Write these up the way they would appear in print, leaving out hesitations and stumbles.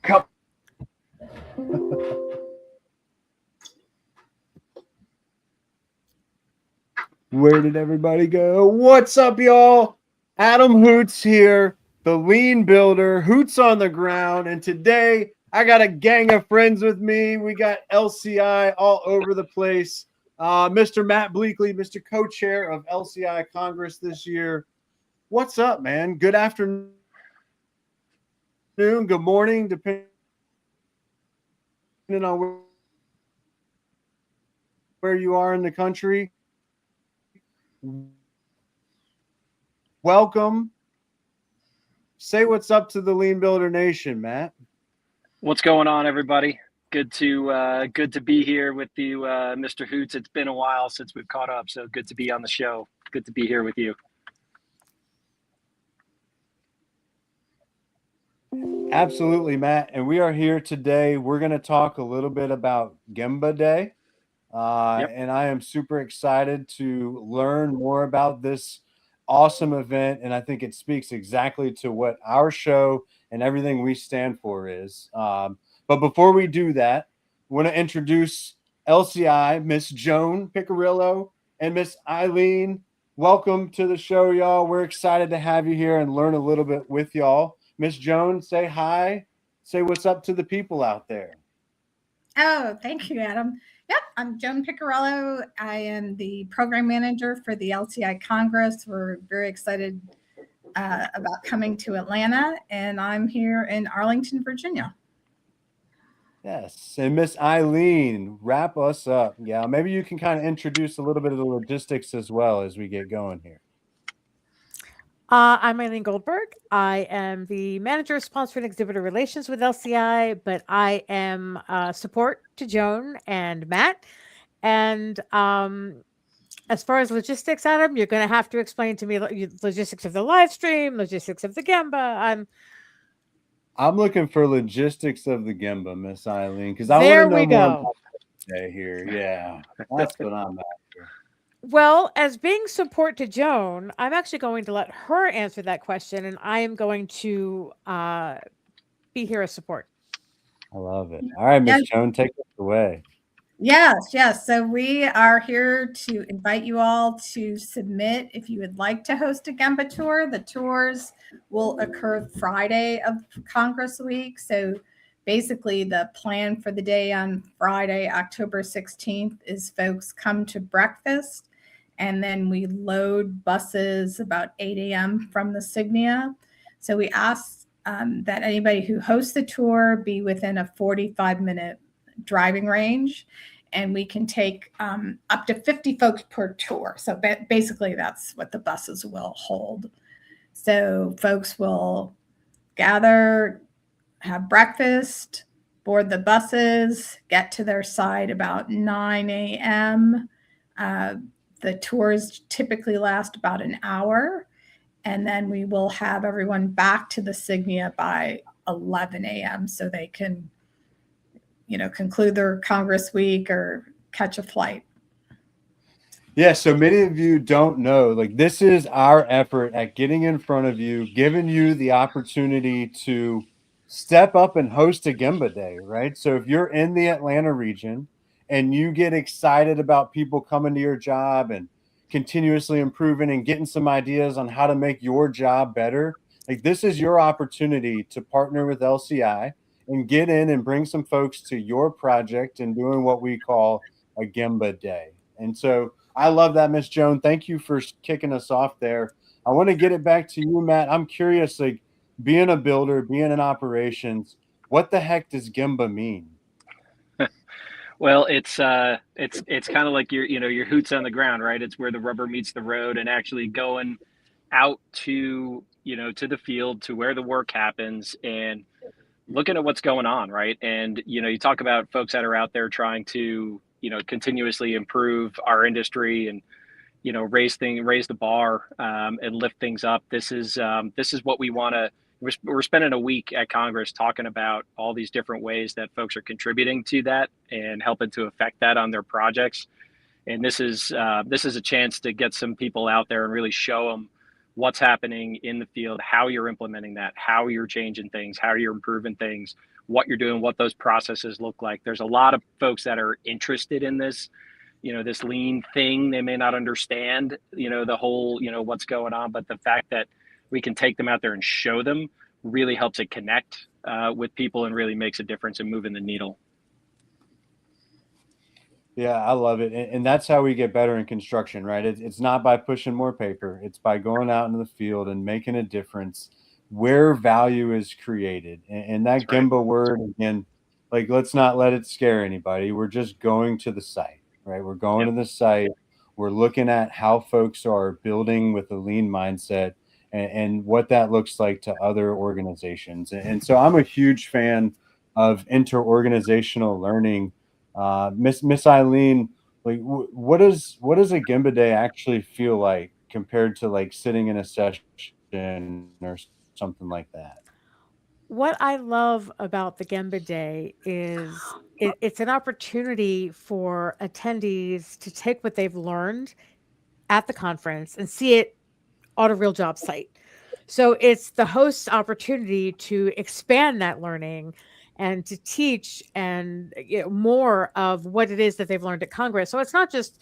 Come. Where did everybody go? What's up, y'all? Adam Hoots here, the lean builder, Hoots on the ground. And today I got a gang of friends with me. We got LCI all over the place. Mr. Matt Bleakley, Mr. Co-Chair of LCI Congress this year. What's up, man? Good afternoon, good morning, depending on where you are in the country. Welcome. Say what's up to the Lean Builder Nation, Matt. What's going on, everybody? Good to be here with you, Mr. Hoots. It's been a while since we've caught up, so good to be on the show. Good to be here with you. Absolutely, Matt. And we are here today. We're going to talk a little bit about Gemba Day. And I am super excited to learn more about this awesome event. And I think it speaks exactly to what our show and everything we stand for is. But before we do that, I want to introduce LCI, Miss Joan Picarillo and Miss Eileen. Welcome to the show, y'all. We're excited to have you here and learn a little bit with y'all. Miss Joan, say hi. Say what's up to the people out there. Oh, thank you, Adam. Yep, I'm Joan Picarello. I am the program manager for the LCI Congress. We're very excited about coming to Atlanta, and I'm here in Arlington, Virginia. Yes, and Miss Eileen, wrap us up. Yeah, maybe you can kind of introduce a little bit of the logistics as well as we get going here. I'm Eileen Goldberg. I am the manager of sponsor and exhibitor relations with LCI, but I am support to Joan and Matt. And as far as logistics, Adam, you're going to have to explain to me logistics of the live stream, logistics of the Gemba. I'm looking for logistics of the Gemba, Miss Eileen, because I want to know more about today here. Yeah, that's what I'm after. Well, as being support to Joan, I'm actually going to let her answer that question, and I am going to be here as support. I love it. All right, Miss Joan, take it away. Yes. So we are here to invite you all to submit if you would like to host a Gemba tour. The tours will occur Friday of Congress week. So basically the plan for the day on Friday, October 16th is folks come to breakfast, and then we load buses about 8 a.m. from the Signia. So we ask that anybody who hosts the tour be within a 45-minute driving range, and we can take up to 50 folks per tour. So basically that's what the buses will hold. So folks will gather, have breakfast, board the buses, get to their site about 9 a.m. The tours typically last about an hour, and then we will have everyone back to the Signia by 11 a.m. so they can, conclude their Congress week or catch a flight. Yeah, so many of you don't know, this is our effort at getting in front of you, giving you the opportunity to step up and host a Gemba Day, right? So if you're in the Atlanta region and you get excited about people coming to your job and continuously improving and getting some ideas on how to make your job better, this is your opportunity to partner with LCI and get in and bring some folks to your project and doing what we call a Gemba Day. And so I love that, Miss Joan. Thank you for kicking us off there. I want to get it back to you, Matt. I'm curious, being a builder, being in operations, what the heck does Gemba mean? Well, it's kind of like your Hoots on the ground, right? It's where the rubber meets the road, and actually going out to the field, to where the work happens, and looking at what's going on, right? And you talk about folks that are out there trying to continuously improve our industry and raise the bar and lift things up. This is what we want to. We're spending a week at Congress talking about all these different ways that folks are contributing to that and helping to affect that on their projects. And this is a chance to get some people out there and really show them what's happening in the field, how you're implementing that, how you're changing things, how you're improving things, what you're doing, what those processes look like. There's a lot of folks that are interested in this, this lean thing. They may not understand, the whole, what's going on, but the fact that we can take them out there and show them really helps it connect with people and really makes a difference in moving the needle. Yeah, I love it. And that's how we get better in construction, right? It's not by pushing more paper. It's by going out into the field and making a difference where value is created. And that That's right. Gemba word, again, like, let's not let it scare anybody. We're just going to the site, right? We're going to the site. We're looking at how folks are building with a lean mindset and what that looks like to other organizations. And so I'm a huge fan of interorganizational learning. Miss Eileen, like, what does a Gemba day actually feel like compared to like sitting in a session or something like that? What I love about the Gemba Day is it's an opportunity for attendees to take what they've learned at the conference and see it on a real job site. So it's the host's opportunity to expand that learning and to teach and more of what it is that they've learned at Congress. So it's not just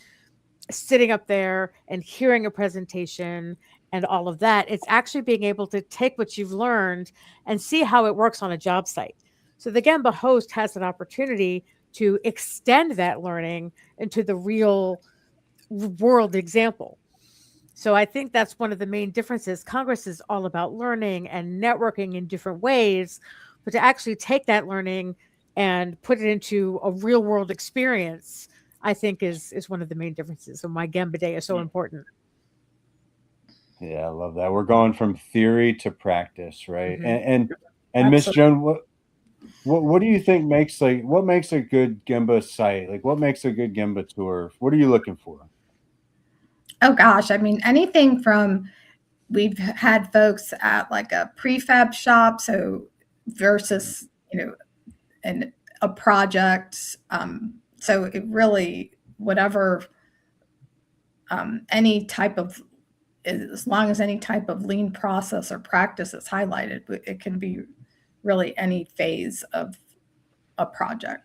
sitting up there and hearing a presentation and all of that. It's actually being able to take what you've learned and see how it works on a job site. So the Gemba host has an opportunity to extend that learning into the real world example. So I think that's one of the main differences. Congress is all about learning and networking in different ways, but to actually take that learning and put it into a real world experience, I think is one of the main differences. So my Gemba Day is so important. Yeah, I love that. We're going from theory to practice, right? Mhm. And Miss Joan, what do you think makes what makes a good Gemba site? Like, what makes a good Gemba tour? What are you looking for? Oh gosh, I mean, anything from, we've had folks at like a prefab shop, so versus, and a project. So it really, whatever, any type of, as long as any type of lean process or practice is highlighted, it can be really any phase of a project.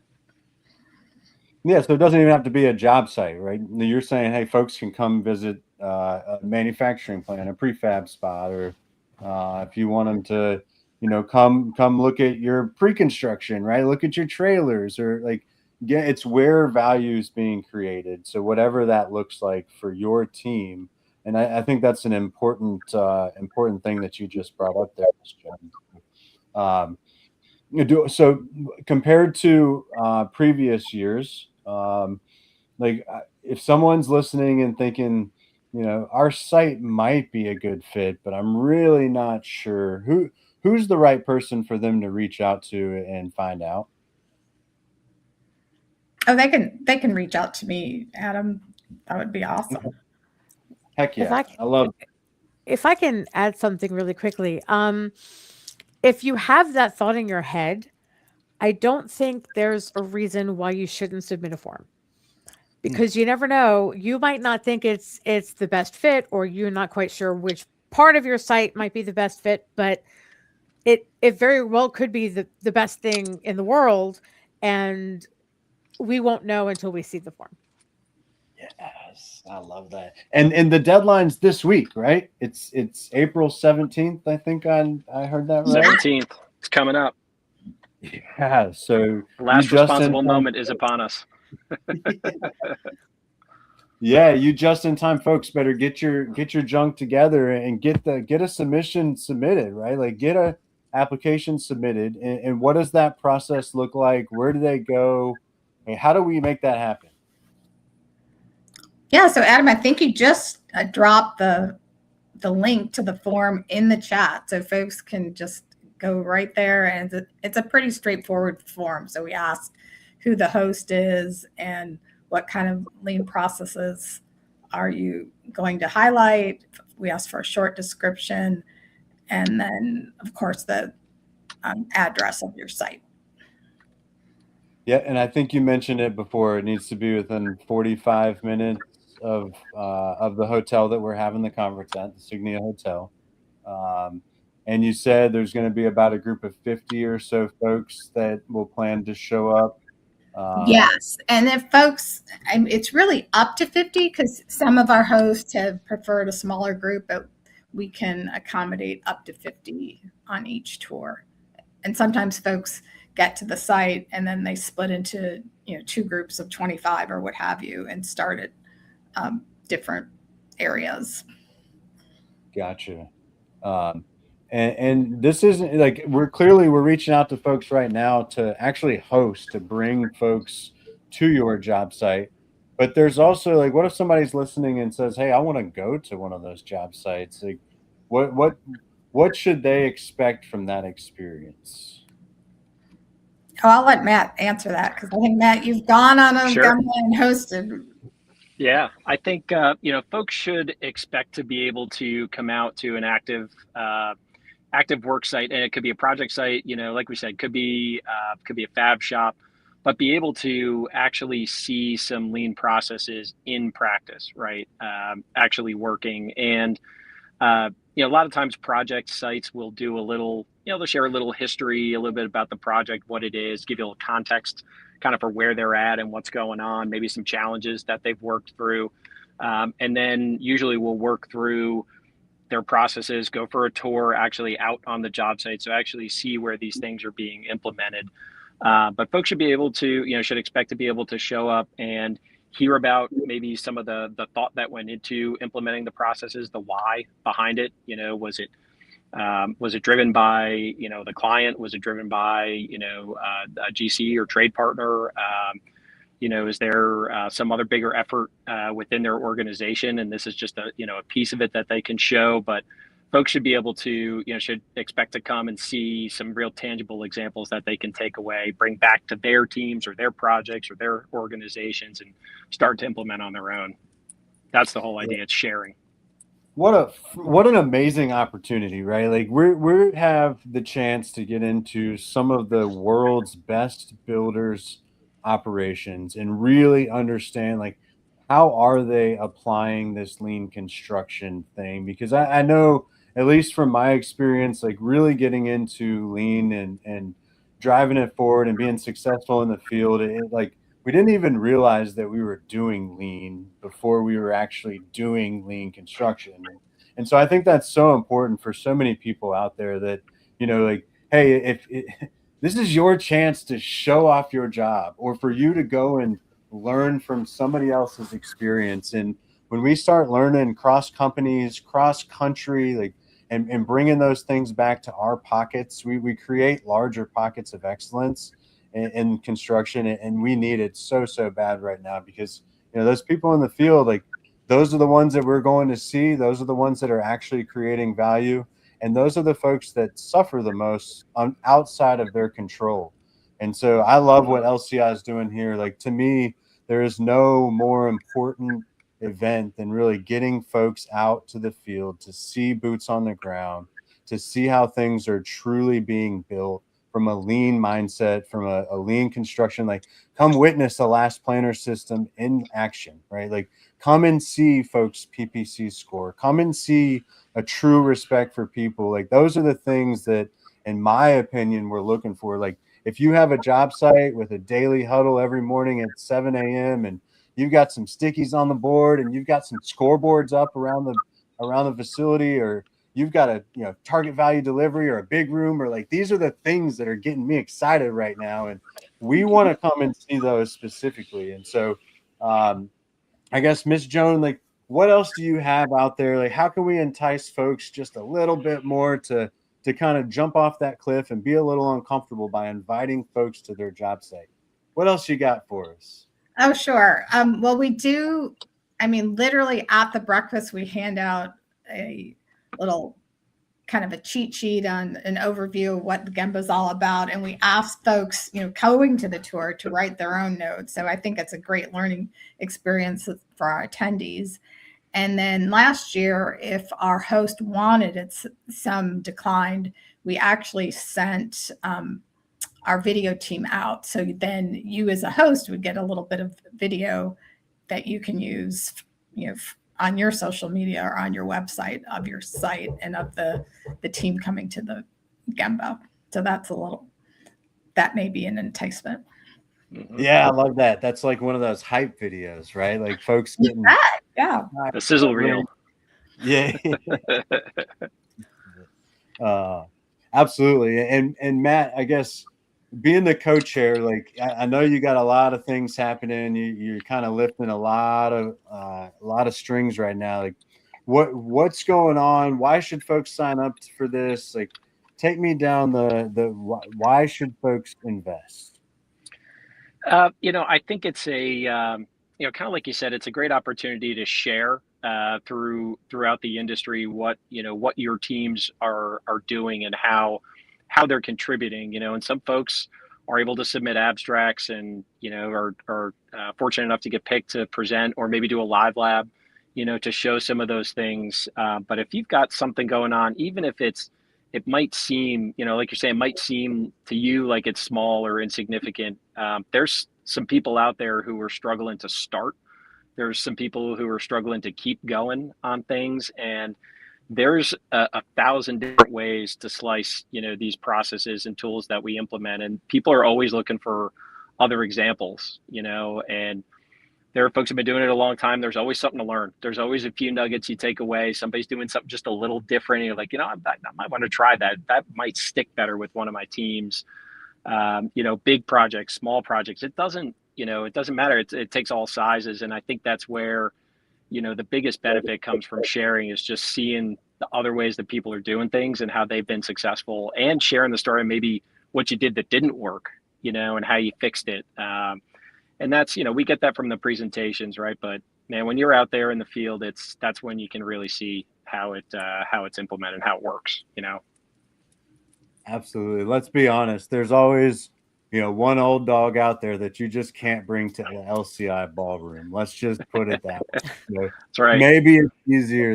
Yeah, so it doesn't even have to be a job site, right? You're saying, hey, folks can come visit a manufacturing plant, a prefab spot, or if you want them to, come look at your pre-construction, right? Look at your trailers, or like, it's where value is being created. So whatever that looks like for your team, and I think that's an important thing that you just brought up there, Jen. So compared to previous years, like, if someone's listening and thinking, our site might be a good fit, but I'm really not sure, who's the right person for them to reach out to and find out? Oh, they can reach out to me, Adam. That would be awesome. Heck yeah, I love it. If I can add something really quickly, if you have that thought in your head, I don't think there's a reason why you shouldn't submit a form, because you never know. You might not think it's the best fit, or you're not quite sure which part of your site might be the best fit, but it very well could be the best thing in the world, and we won't know until we see the form. Yes, I love that. And the deadline's this week, right? It's April 17th, I think. I heard that right. 17th. It's coming up. Yeah, so The last responsible moment is upon us. Yeah, you just in time, folks. Better get your junk together and get a submission submitted, right? Like, get a application submitted. And what does that process look like? Where do they go? And how do we make that happen? Yeah, so Adam, I think you just dropped the link to the form in the chat, so folks can just go right there, and it's a pretty straightforward form. So we asked who the host is and what kind of lean processes are you going to highlight. We asked for a short description, and then of course the address of your site. Yeah, and I think you mentioned it before. It needs to be within 45 minutes of the hotel that we're having the conference at, the Signia Hotel. And you said there's going to be about a group of 50 or so folks that will plan to show up. Yes. And if folks, it's really up to 50 because some of our hosts have preferred a smaller group, but we can accommodate up to 50 on each tour. And sometimes folks get to the site and then they split into, two groups of 25 or what have you and start at different areas. Gotcha. And this isn't like we're reaching out to folks right now to actually host, to bring folks to your job site. But there's also like, what if somebody's listening and says, "Hey, I want to go to one of those job sites." Like, what should they expect from that experience? Oh, I'll let Matt answer that because I think, Matt, you've gone on a Sure. Gemba and hosted. Yeah, I think folks should expect to be able to come out to an active work site, and it could be a project site. Like we said, could be a fab shop, but be able to actually see some lean processes in practice, right? Actually working, and a lot of times project sites will do a little, they'll share a little history, a little bit about the project, what it is, give you a little context kind of for where they're at and what's going on, maybe some challenges that they've worked through. And then usually we'll work through their processes, go for a tour actually out on the job site. So actually see where these things are being implemented. But folks should be able to, should expect to be able to show up and hear about maybe some of the thought that went into implementing the processes, the why behind it. Was it driven by, the client? Was it driven by, a GC or trade partner? Is there some other bigger effort within their organization? And this is just a piece of it that they can show, but folks should be able to, should expect to come and see some real tangible examples that they can take away, bring back to their teams or their projects or their organizations and start to implement on their own. That's the whole idea. It's sharing. What an amazing opportunity, right? Like we have the chance to get into some of the world's best builders operations and really understand like how are they applying this lean construction thing, because I know, at least from my experience, like really getting into lean and driving it forward and being successful in the field, like we didn't even realize that we were doing lean before we were actually doing lean construction. And so I think that's so important for so many people out there that, like, hey, this is your chance to show off your job or for you to go and learn from somebody else's experience. And when we start learning cross companies, cross country, like, and bringing those things back to our pockets, we create larger pockets of excellence in construction, and we need it so bad right now, because those people in the field, like those are the ones that we're going to see. Those are the ones that are actually creating value, and those are the folks that suffer the most outside of their control. And so I love what LCI is doing here. Like, to me, there is no more important event than really getting folks out to the field to see boots on the ground, to see how things are truly being built from a lean mindset, from a lean construction. Like, come witness the last planner system in action, right? Like, come and see folks' PPC score, come and see a true respect for people. Like, those are the things that, in my opinion, we're looking for. Like, if you have a job site with a daily huddle every morning at 7 a.m. and you've got some stickies on the board and you've got some scoreboards up around the facility, or you've got a target value delivery or a big room, or like, these are the things that are getting me excited right now, and we want to come and see those specifically. And so I guess, Miss Joan, like, what else do you have out there? Like, how can we entice folks just a little bit more to kind of jump off that cliff and be a little uncomfortable by inviting folks to their job site? What else you got for us? Oh, sure. Well, we do. I mean, literally at the breakfast, we hand out a little kind of a cheat sheet on an overview of what the Gemba is all about. And we ask folks, going to the tour to write their own notes. So I think it's a great learning experience for our attendees. And then last year, if our host wanted it, some declined, we actually sent our video team out. So then you as a host would get a little bit of video that you can use on your social media or on your website of your site and of the team coming to the Gemba. So that may be an enticement. Mm-hmm. Yeah, I love that. That's like one of those hype videos, right? Like folks getting yeah, the sizzle reel. Yeah. Absolutely. And Matt, I guess being the co-chair, like I know you got a lot of things happening. You're kind of lifting a lot of strings right now. Like what's going on? Why should folks sign up for this? Like take me down the why should folks invest? I think it's kind of like you said, it's a great opportunity to share throughout the industry what your teams are doing and how they're contributing. And some folks are able to submit abstracts and are fortunate enough to get picked to present or maybe do a live lab, to show some of those things. But if you've got something going on, even if it might seem, like you're saying, might seem to you like it's small or insignificant. There's some people out there who are struggling to start. There's some people who are struggling to keep going on things. And there's a thousand different ways to slice, these processes and tools that we implement. And people are always looking for other examples, and there are folks who've been doing it a long time. There's always something to learn. There's always a few nuggets you take away. Somebody's doing something just a little different. And you're like, I might want to try that. That might stick better with one of my teams. Big projects, small projects. It doesn't matter. It takes all sizes. And I think that's where, the biggest benefit comes from sharing is just seeing the other ways that people are doing things and how they've been successful and sharing the story, maybe what you did that didn't work, and how you fixed it. And that's, we get that from the presentations, right? But man, when you're out there in the field, that's when you can really see how it's implemented, how it works, Absolutely. Let's be honest. There's always, one old dog out there that you just can't bring to the LCI ballroom. Let's just put it that way. That's right. Maybe it's easier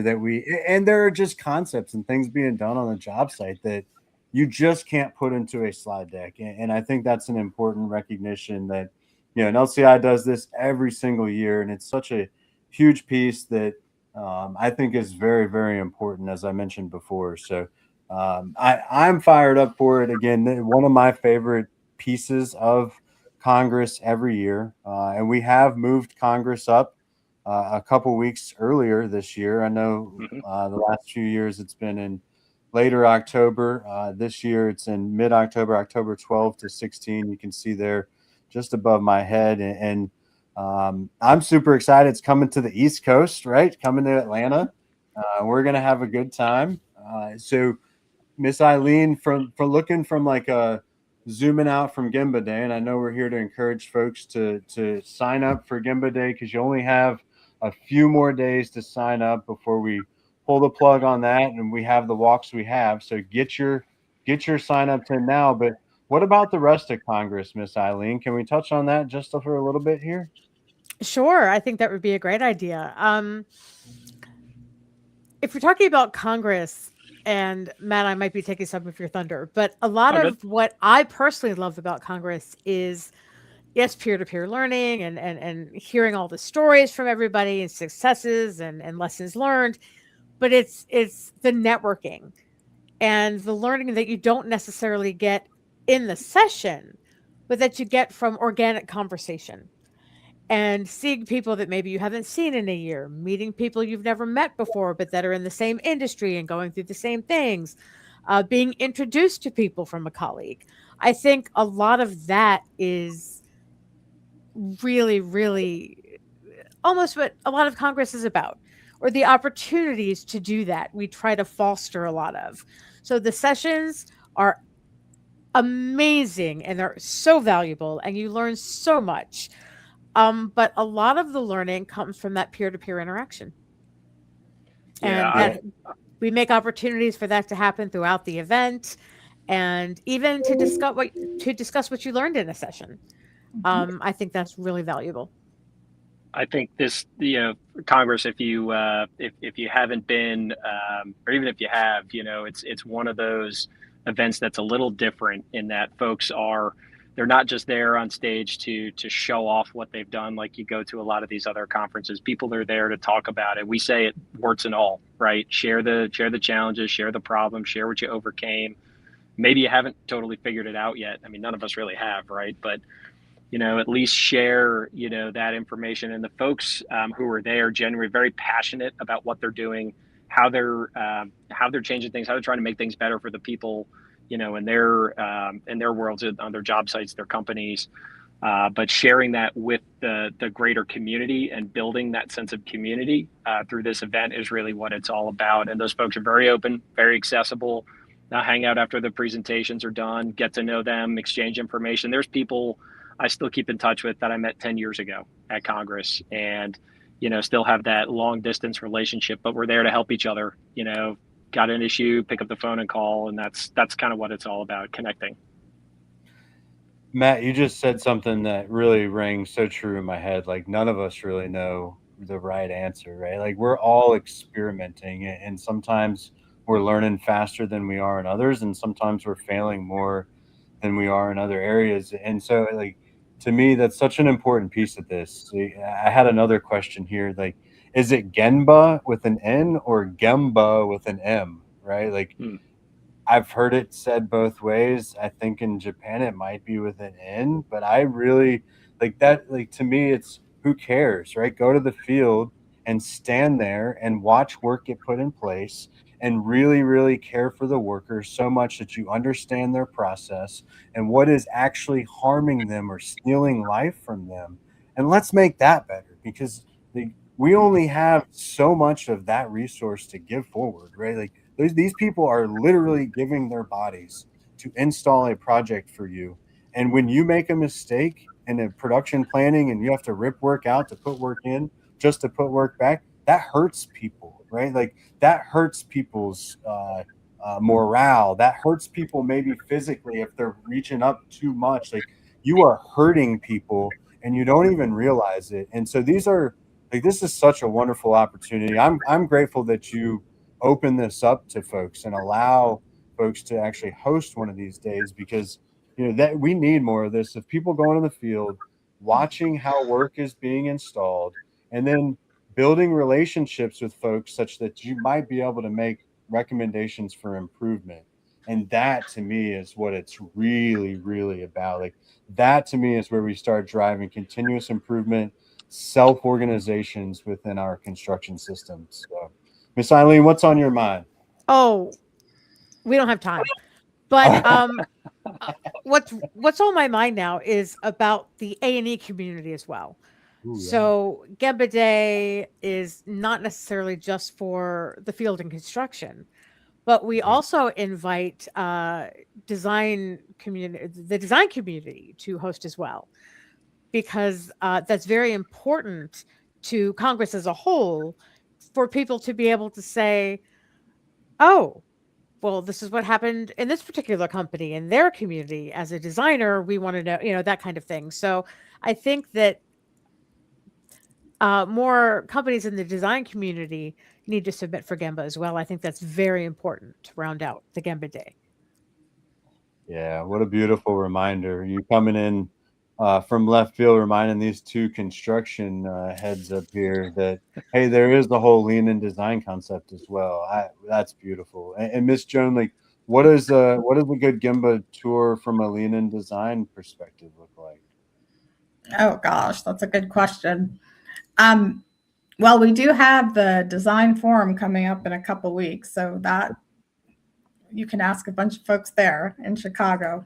and there are just concepts and things being done on the job site that you just can't put into a slide deck. And I think that's an important recognition that, and LCI does this every single year. And it's such a huge piece that I think is very, very important, as I mentioned before. So I'm fired up for it. Again, one of my favorite pieces of Congress every year. And we have moved Congress up a couple weeks earlier this year. I know the last few years it's been in later October. This year it's in mid-October, October 12 to 16. You can see there just above my head. And I'm super excited. It's coming to the East Coast, right? Coming to Atlanta. We're going to have a good time. So Miss Eileen, from looking from like a zooming out from Gemba Day, and I know we're here to encourage folks to sign up for Gemba Day because you only have a few more days to sign up before we pull the plug on that, and we have the walks we have. So get your sign up to now. But what about the rest of Congress, Miss Eileen? Can we touch on that just for a little bit here? Sure, I think that would be a great idea. If you're talking about Congress, and Matt, I might be taking some of your thunder, but a lot of what I personally love about Congress is, yes, peer-to-peer learning and hearing all the stories from everybody and successes and lessons learned, but it's the networking and the learning that you don't necessarily get in the session, but that you get from organic conversation. And seeing people that maybe you haven't seen in a year, meeting people you've never met before, but that are in the same industry and going through the same things, being introduced to people from a colleague. I think a lot of that is really, really almost what a lot of Congress is about, or the opportunities to do that. We try to foster a lot of. So the sessions are amazing and they're so valuable and you learn so much. But a lot of the learning comes from that peer-to-peer interaction. And we make opportunities for that to happen throughout the event and even to discuss what you learned in a session. I think that's really valuable. I think this, Congress, if you haven't been, or even if you have, it's one of those events that's a little different in that folks are they're not just there on stage to show off what they've done. Like you go to a lot of these other conferences, people are there to talk about it. We say it warts and all, right? Share the challenges, share the problems, share what you overcame. Maybe you haven't totally figured it out yet. I mean, none of us really have, right? But at least share, that information. And the folks who are there generally very passionate about what they're doing, how they're changing things, how they're trying to make things better for the people, in their worlds, on their job sites, their companies. But sharing that with the greater community and building that sense of community through this event is really what it's all about. And those folks are very open, very accessible. Hang out after the presentations are done, get to know them, exchange information. There's people I still keep in touch with that I met 10 years ago at Congress, and, still have that long distance relationship, but we're there to help each other. Got an issue, pick up the phone and call. And that's kind of what it's all about, connecting. Matt, you just said something that really rang so true in my head. Like, none of us really know the right answer, right? Like, we're all experimenting, and sometimes we're learning faster than we are in others, and sometimes we're failing more than we are in other areas. And so, like, to me, that's such an important piece of this. I had another question here. Like, is it Genba with an N or Gemba with an M, right? Like, I've heard it said both ways. I think in Japan it might be with an N, but I really like that. Like, to me, it's who cares, right? Go to the field and stand there and watch work get put in place, and really, really care for the workers so much that you understand their process and what is actually harming them or stealing life from them. And let's make that better, because we only have so much of that resource to give forward, right? Like, these people are literally giving their bodies to install a project for you. And when you make a mistake in a production planning and you have to rip work out to put work in just to put work back, that hurts people, right? Like, that hurts people's morale. That hurts people maybe physically if they're reaching up too much. Like, you are hurting people and you don't even realize it. And so this is such a wonderful opportunity. I'm grateful that you open this up to folks and allow folks to actually host one of these days, because that we need more of this, of people going in the field, watching how work is being installed, and then building relationships with folks such that you might be able to make recommendations for improvement. And that, to me, is what it's really, really about. Like, that to me is where we start driving continuous improvement, self-organizations within our construction systems. So, Miss Eileen, what's on your mind? Oh, we don't have time. But what's on my mind now is about the A&E community as well. Ooh, So Gemba Day is not necessarily just for the field and construction, but we also invite the design community to host as well, because that's very important to Congress as a whole, for people to be able to say, oh, well, this is what happened in this particular company, in their community. As a designer, we want to know, that kind of thing. So I think that more companies in the design community need to submit for Gemba as well. I think that's very important to round out the Gemba Day. Yeah, what a beautiful reminder. You coming in from left field, reminding these two construction heads up here that, hey, there is the whole lean and design concept as well. That's beautiful. And Miss Joan, like, what does a good Gemba tour from a lean and design perspective look like? Oh gosh, that's a good question. Well, we do have the design forum coming up in a couple weeks, so that you can ask a bunch of folks there in Chicago.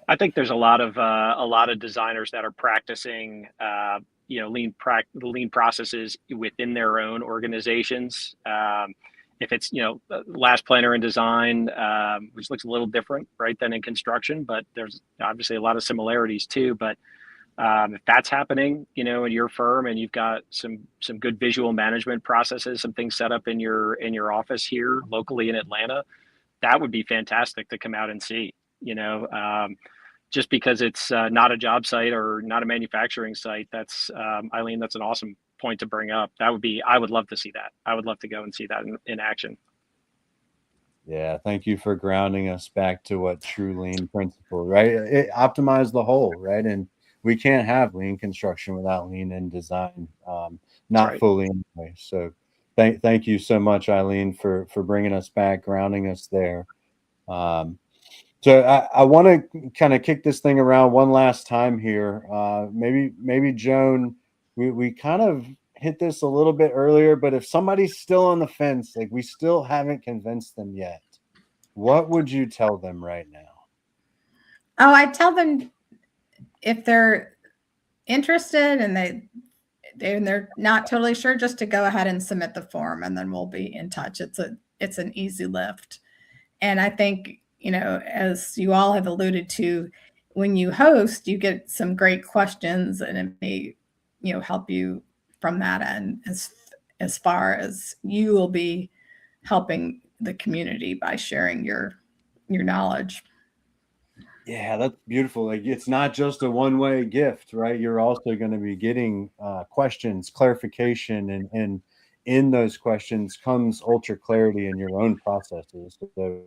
I think there's a lot of designers that are practicing, lean processes within their own organizations. If it's last planner in design, which looks a little different, right, than in construction, but there's obviously a lot of similarities too. But if that's happening, in your firm, and you've got some good visual management processes, some things set up in your office here locally in Atlanta, that would be fantastic to come out and see. Just because it's not a job site or not a manufacturing site, that's Eileen, that's an awesome point to bring up. I would love to see that. I would love to go and see that in action. Yeah, thank you for grounding us back to what true lean principle, right? It optimize the whole, right? And we can't have lean construction without lean in design, That's not right. fully anyway. So thank you so much, Eileen, for bringing us back, grounding us there. Um, so I want to kind of kick this thing around one last time here. Maybe Joan, we kind of hit this a little bit earlier, but if somebody's still on the fence, like we still haven't convinced them yet, what would you tell them right now? Oh, I tell them if they're interested and they're not totally sure, just to go ahead and submit the form, and then we'll be in touch. It's an easy lift. And I think, as you all have alluded to, when you host, you get some great questions, and it may, help you from that end, as far as you will be helping the community by sharing your knowledge. Yeah, that's beautiful. Like it's not just a one-way gift, right? You're also going to be getting questions, clarification, and in those questions comes ultra clarity in your own processes. So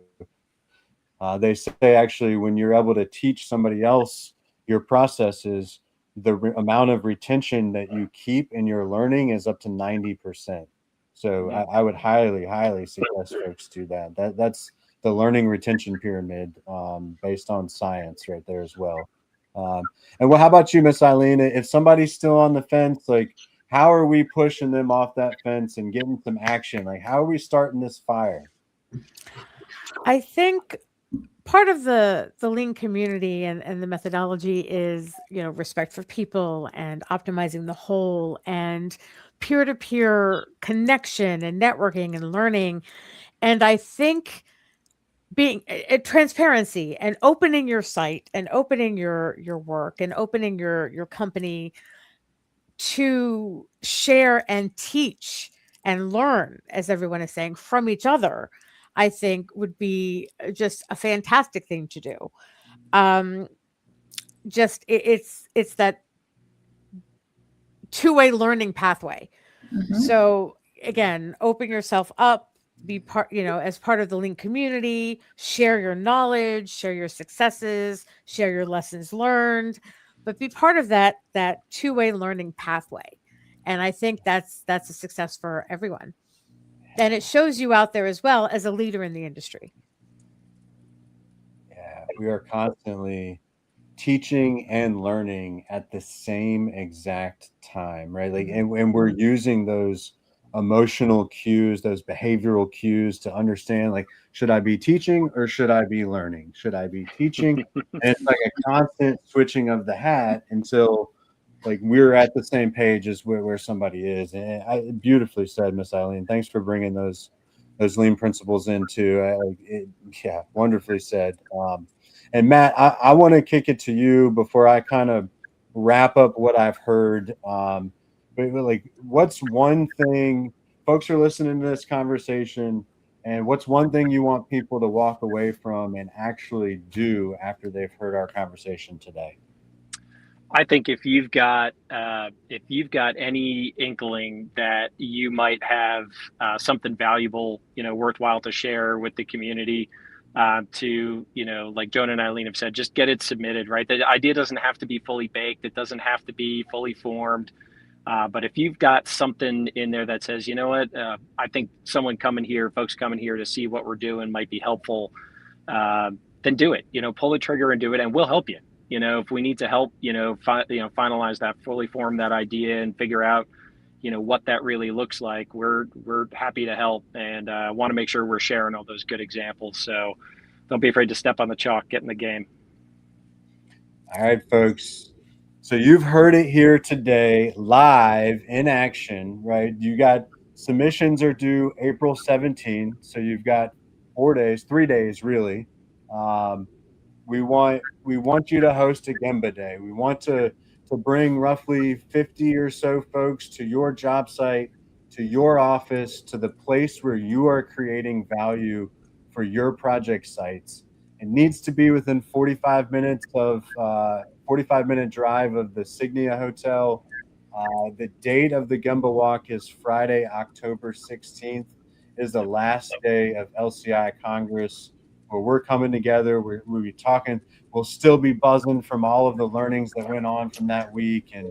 they say actually when you're able to teach somebody else your processes, the amount of retention that you keep in your learning is up to 90%. So I would highly suggest folks do that. That's the learning retention pyramid based on science right there as well. And how about you, Miss Eileen? If somebody's still on the fence, like how are we pushing them off that fence and getting some action? Like how are we starting this fire? I think part of the lean community and the methodology is, respect for people and optimizing the whole and peer-to-peer connection and networking and learning. And I think being transparency and opening your site and opening your work and opening your company to share and teach and learn, as everyone is saying, from each other, I think would be just a fantastic thing to do. Um, it's that two-way learning pathway. Mhm. So again, open yourself up, be part, as part of the Link community, share your knowledge, share your successes, share your lessons learned, but be part of that two-way learning pathway. And I think that's a success for everyone. And it shows you out there as well as a leader in the industry. Yeah, we are constantly teaching and learning at the same exact time, right? Like, and we're using those emotional cues, those behavioral cues to understand, like, should I be teaching or should I be learning? Should I be teaching? And it's like a constant switching of the hat until like we're at the same page as where somebody is. And beautifully said, Miss Eileen. Thanks for bringing those lean principles into yeah, wonderfully said. And Matt, I want to kick it to you before I kind of wrap up what I've heard. But like, what's one thing folks are listening to this conversation, and what's one thing you want people to walk away from and actually do after they've heard our conversation today? I think if you've got any inkling that you might have something valuable, worthwhile to share with the community, to like Joan and Eileen have said, just get it submitted. Right, the idea doesn't have to be fully baked. It doesn't have to be fully formed. But if you've got something in there that says, I think folks coming here to see what we're doing might be helpful, then do it. Pull the trigger and do it, and we'll help you. If we need to help, finalize that, fully form that idea, and figure out, what that really looks like. We're happy to help, and want to make sure we're sharing all those good examples. So don't be afraid to step on the chalk, get in the game. All right, folks. So you've heard it here today, live in action, right? You got submissions are due April 17th. So you've got 3 days really. We want you to host a Gemba Day. We want to bring roughly 50 or so folks to your job site, to your office, to the place where you are creating value for your project sites. It needs to be within 45 minutes of 45-minute drive of the Signia Hotel. The date of the Gemba Walk is Friday, October 16th. is the last day of LCI Congress, where we're coming together. We'll be talking. We'll still be buzzing from all of the learnings that went on from that week, and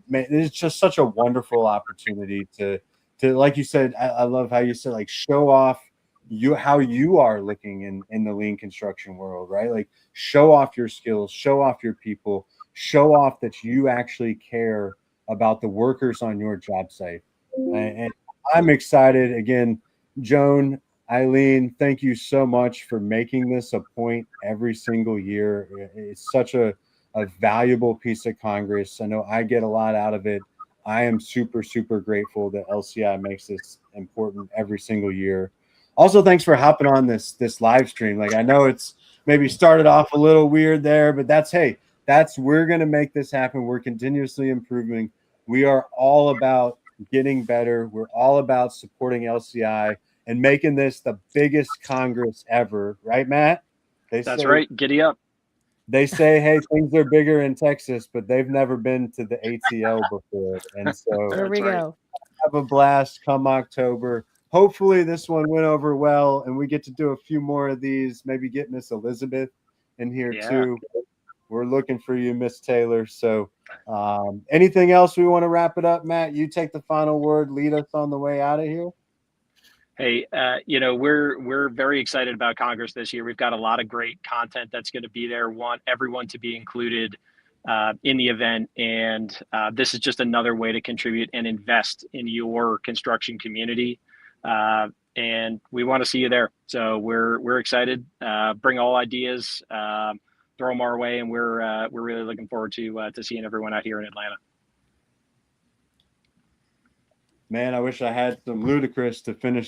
man, it's just such a wonderful opportunity to like you said. I love how you said, like, show off how you are looking in the lean construction world, right? Like, show off your skills, show off your people, show off that you actually care about the workers on your job site. And I'm excited again, Joan, Eileen, thank you so much for making this a point every single year. It's such a valuable piece of Congress. I know I get a lot out of it. I am super, super grateful that LCI makes this important every single year. Also, thanks for hopping on this live stream. Like, I know it's maybe started off a little weird there, but we're going to make this happen. We're continuously improving. We are all about getting better. We're all about supporting LCI and making this the biggest Congress ever. Right, Matt? That's right. Giddy up. They say, hey, things are bigger in Texas, but they've never been to the ATL before. And so There we go. Have a blast come October. Hopefully this one went over well and we get to do a few more of these, maybe get Miss Elizabeth in here too. We're looking for you, Miss Taylor. So anything else we want to wrap it up, Matt? You take the final word, lead us on the way out of here. Hey, we're very excited about Congress this year. We've got a lot of great content that's going to be there. Want everyone to be included in the event, and this is just another way to contribute and invest in your construction community. And we want to see you there. So we're excited. Bring all ideas, throw them our way, and we're really looking forward to seeing everyone out here in Atlanta. Man, I wish I had some ludicrous to finish